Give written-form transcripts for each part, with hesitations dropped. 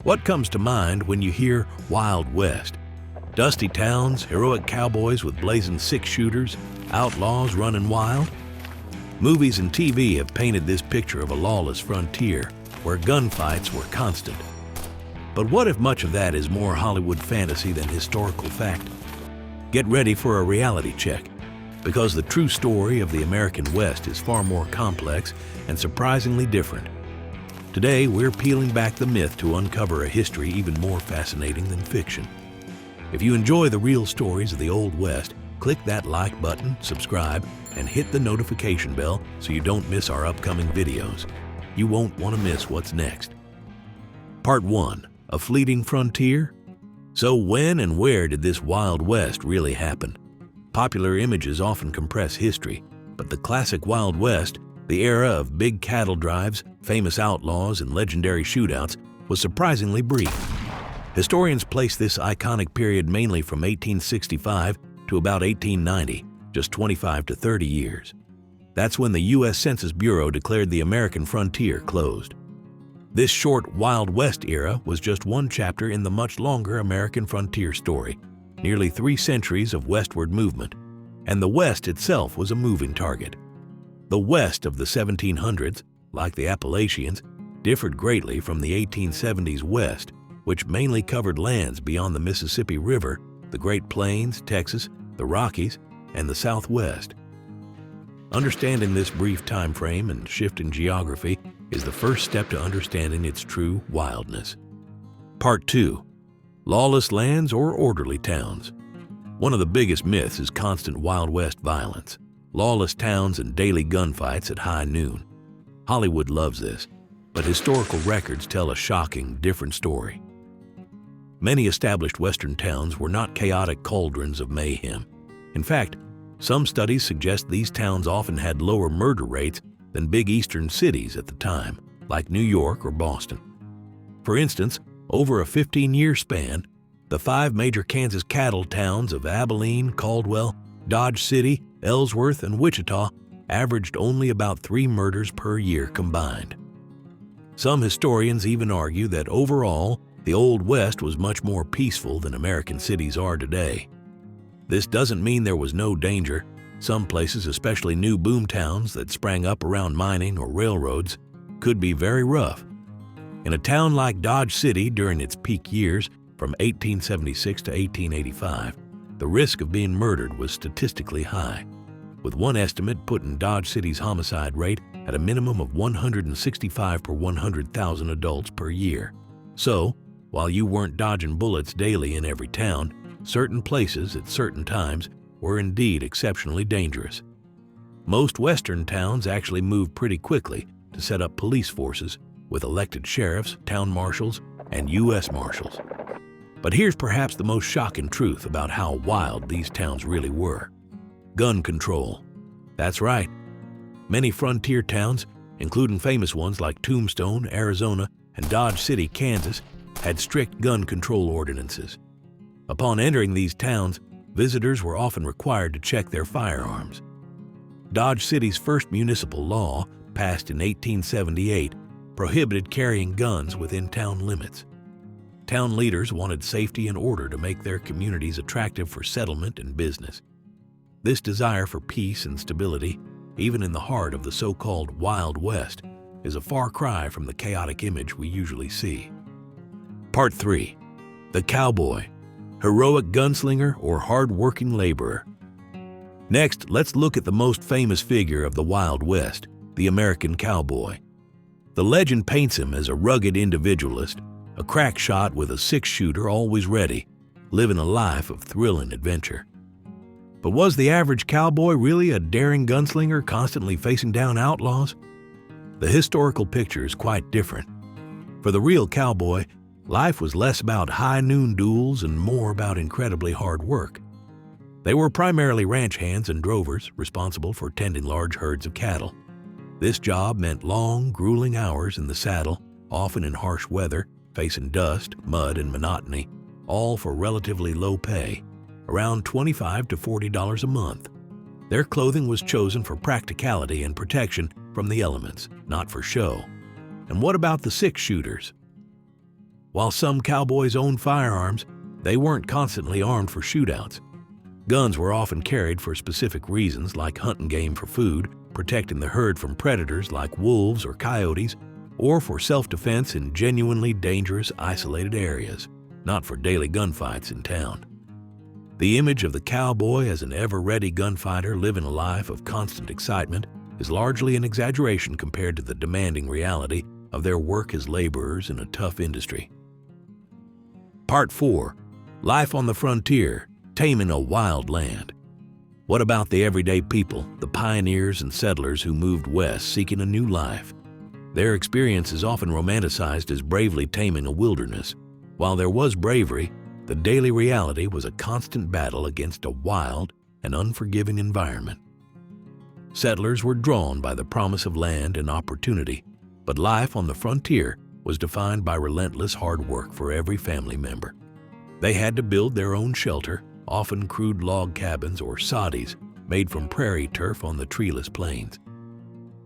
What comes to mind when you hear Wild West? Dusty towns, heroic cowboys with blazing six-shooters, outlaws running wild? Movies and TV have painted this picture of a lawless frontier where gunfights were constant. But what if much of that is more Hollywood fantasy than historical fact? Get ready for a reality check, because the true story of the American West is far more complex and surprisingly different. Today, we're peeling back the myth to uncover a history even more fascinating than fiction. If you enjoy the real stories of the Old West, click that like button, subscribe, and hit the notification bell so you don't miss our upcoming videos. You won't want to miss what's next. Part 1. A fleeting frontier? So when and where did this Wild West really happen? Popular images often compress history, but the classic Wild West, the era of big cattle drives, famous outlaws, and legendary shootouts, was surprisingly brief. Historians place this iconic period mainly from 1865 to about 1890, just 25 to 30 years. That's when the U.S. Census Bureau declared the American frontier closed. This short Wild West era was just one chapter in the much longer American frontier story, nearly 3 centuries of westward movement, and the West itself was a moving target. The West of the 1700s, like the Appalachians, differed greatly from the 1870s West, which mainly covered lands beyond the Mississippi River, the Great Plains, Texas, the Rockies, and the Southwest. Understanding this brief time frame and shift in geography is the first step to understanding its true wildness. Part 2. Lawless lands or orderly towns? One of the biggest myths is constant Wild West violence, lawless towns and daily gunfights at high noon. Hollywood loves this, but historical records tell a shocking, different story. Many established Western towns were not chaotic cauldrons of mayhem. In fact, some studies suggest these towns often had lower murder rates than big eastern cities at the time, like New York or Boston. For instance, over a 15-year span, the 5 major Kansas cattle towns of Abilene, Caldwell, Dodge City, Ellsworth, and Wichita averaged only about 3 murders per year combined. Some historians even argue that overall, the Old West was much more peaceful than American cities are today. This doesn't mean there was no danger. Some places, especially new boom towns that sprang up around mining or railroads, could be very rough. In a town like Dodge City during its peak years, from 1876 to 1885, the risk of being murdered was statistically high, with one estimate putting Dodge City's homicide rate at a minimum of 165 per 100,000 adults per year. So, while you weren't dodging bullets daily in every town, certain places at certain times were indeed exceptionally dangerous. Most Western towns actually moved pretty quickly to set up police forces with elected sheriffs, town marshals, and U.S. Marshals. But here's perhaps the most shocking truth about how wild these towns really were. Gun control. That's right. Many frontier towns, including famous ones like Tombstone, Arizona, and Dodge City, Kansas, had strict gun control ordinances. Upon entering these towns, visitors were often required to check their firearms. Dodge City's first municipal law, passed in 1878, prohibited carrying guns within town limits. Town leaders wanted safety and order to make their communities attractive for settlement and business. This desire for peace and stability, even in the heart of the so-called Wild West, is a far cry from the chaotic image we usually see. Part 3. The cowboy. Heroic gunslinger or hardworking laborer? Next, let's look at the most famous figure of the Wild West, the American cowboy. The legend paints him as a rugged individualist, a crack shot with a 6-shooter always ready, living a life of thrill and adventure. But was the average cowboy really a daring gunslinger constantly facing down outlaws? The historical picture is quite different. For the real cowboy, life was less about high-noon duels and more about incredibly hard work. They were primarily ranch hands and drovers responsible for tending large herds of cattle. This job meant long, grueling hours in the saddle, often in harsh weather, facing dust, mud, and monotony, all for relatively low pay, around $25 to $40 a month. Their clothing was chosen for practicality and protection from the elements, not for show. And what about the 6-shooters? While some cowboys owned firearms, they weren't constantly armed for shootouts. Guns were often carried for specific reasons like hunting game for food, protecting the herd from predators like wolves or coyotes, or for self-defense in genuinely dangerous, isolated areas, not for daily gunfights in town. The image of the cowboy as an ever-ready gunfighter living a life of constant excitement is largely an exaggeration compared to the demanding reality of their work as laborers in a tough industry. Part 4. Life on the Frontier, Taming a Wild Land. What about the everyday people, the pioneers and settlers who moved west seeking a new life? Their experience is often romanticized as bravely taming a wilderness. While there was bravery, the daily reality was a constant battle against a wild and unforgiving environment. Settlers were drawn by the promise of land and opportunity, but life on the frontier was defined by relentless hard work for every family member. They had to build their own shelter, often crude log cabins or soddies made from prairie turf on the treeless plains.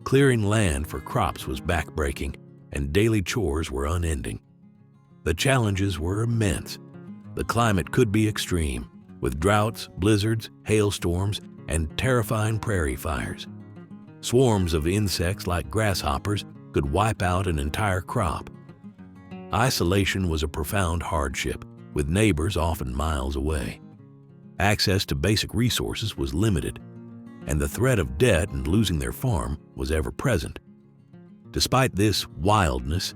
Clearing land for crops was backbreaking, and daily chores were unending. The challenges were immense. The climate could be extreme, with droughts, blizzards, hailstorms, and terrifying prairie fires. Swarms of insects like grasshoppers could wipe out an entire crop. Isolation was a profound hardship, with neighbors often miles away. Access to basic resources was limited, and the threat of debt and losing their farm was ever present. Despite this wildness,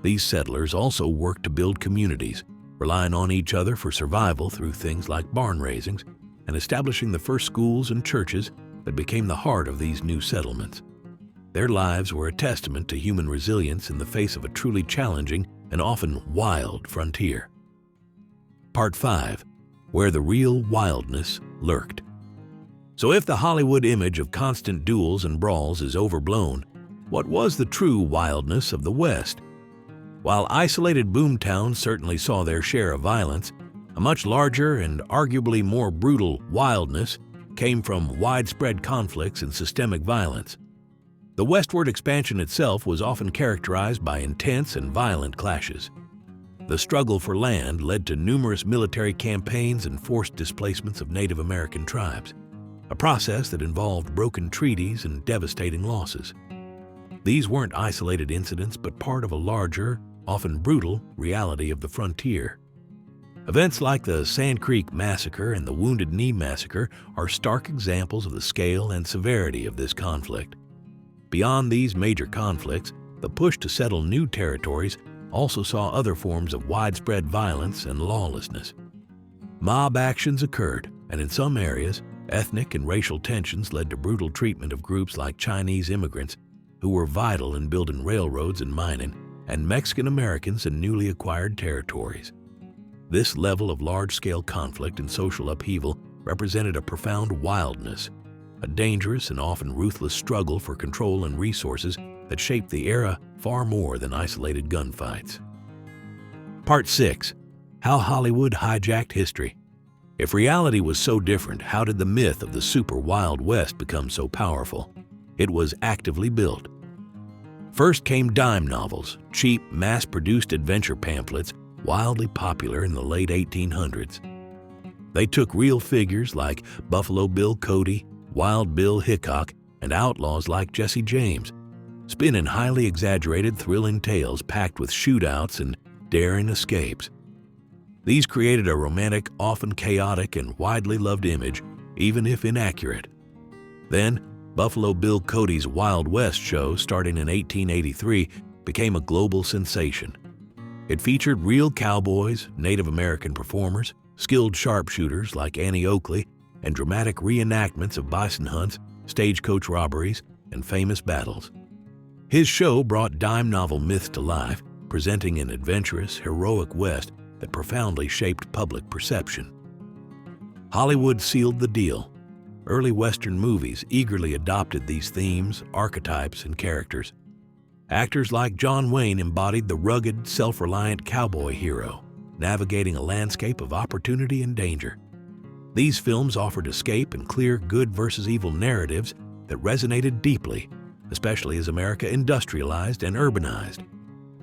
these settlers also worked to build communities, relying on each other for survival through things like barn raisings and establishing the first schools and churches that became the heart of these new settlements. Their lives were a testament to human resilience in the face of a truly challenging and often wild frontier. Part 5. Where the real wildness lurked. So if the Hollywood image of constant duels and brawls is overblown, what was the true wildness of the West? While isolated boomtowns certainly saw their share of violence, a much larger and arguably more brutal wildness came from widespread conflicts and systemic violence. The westward expansion itself was often characterized by intense and violent clashes. The struggle for land led to numerous military campaigns and forced displacements of Native American tribes, a process that involved broken treaties and devastating losses. These weren't isolated incidents, but part of a larger, often brutal, reality of the frontier. Events like the Sand Creek Massacre and the Wounded Knee Massacre are stark examples of the scale and severity of this conflict. Beyond these major conflicts, the push to settle new territories also saw other forms of widespread violence and lawlessness. Mob actions occurred, and in some areas, ethnic and racial tensions led to brutal treatment of groups like Chinese immigrants, who were vital in building railroads and mining, and Mexican Americans in newly acquired territories. This level of large-scale conflict and social upheaval represented a profound wildness, a dangerous and often ruthless struggle for control and resources that shaped the era far more than isolated gunfights. Part 6. How Hollywood Hijacked History. If reality was so different, how did the myth of the super Wild West become so powerful? It was actively built. First came dime novels, cheap, mass-produced adventure pamphlets wildly popular in the late 1800s. They took real figures like Buffalo Bill Cody, Wild Bill Hickok, and outlaws like Jesse James, spinning highly exaggerated, thrilling tales packed with shootouts and daring escapes. These created a romantic, often chaotic, and widely loved image, even if inaccurate. Then, Buffalo Bill Cody's Wild West show, starting in 1883, became a global sensation. It featured real cowboys, Native American performers, skilled sharpshooters like Annie Oakley, and dramatic reenactments of bison hunts, stagecoach robberies, and famous battles. His show brought dime novel myths to life, presenting an adventurous, heroic West that profoundly shaped public perception. Hollywood sealed the deal. Early Western movies eagerly adopted these themes, archetypes, and characters. Actors like John Wayne embodied the rugged, self-reliant cowboy hero, navigating a landscape of opportunity and danger. These films offered escape and clear good versus evil narratives that resonated deeply, especially as America industrialized and urbanized.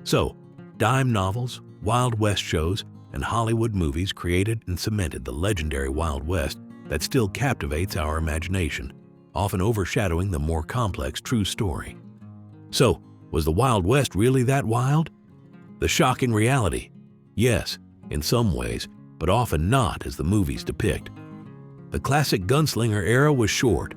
So, dime novels, Wild West shows and Hollywood movies created and cemented the legendary Wild West that still captivates our imagination, often overshadowing the more complex true story. So, was the Wild West really that wild? The shocking reality? Yes, in some ways, but often not as the movies depict. The classic gunslinger era was short.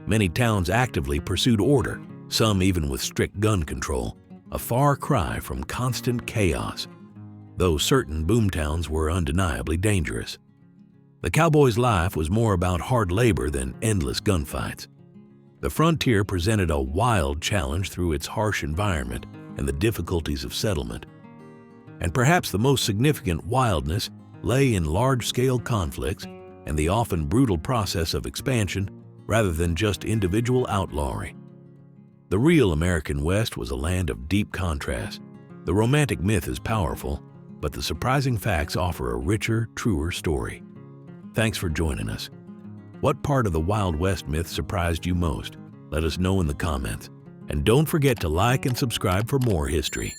Many towns actively pursued order, some even with strict gun control, a far cry from constant chaos, though certain boomtowns were undeniably dangerous. The cowboy's life was more about hard labor than endless gunfights. The frontier presented a wild challenge through its harsh environment and the difficulties of settlement. And perhaps the most significant wildness lay in large-scale conflicts and the often brutal process of expansion rather than just individual outlawry. The real American West was a land of deep contrast. The romantic myth is powerful, but the surprising facts offer a richer, truer story. Thanks for joining us. What part of the Wild West myth surprised you most? Let us know in the comments. And don't forget to like and subscribe for more history.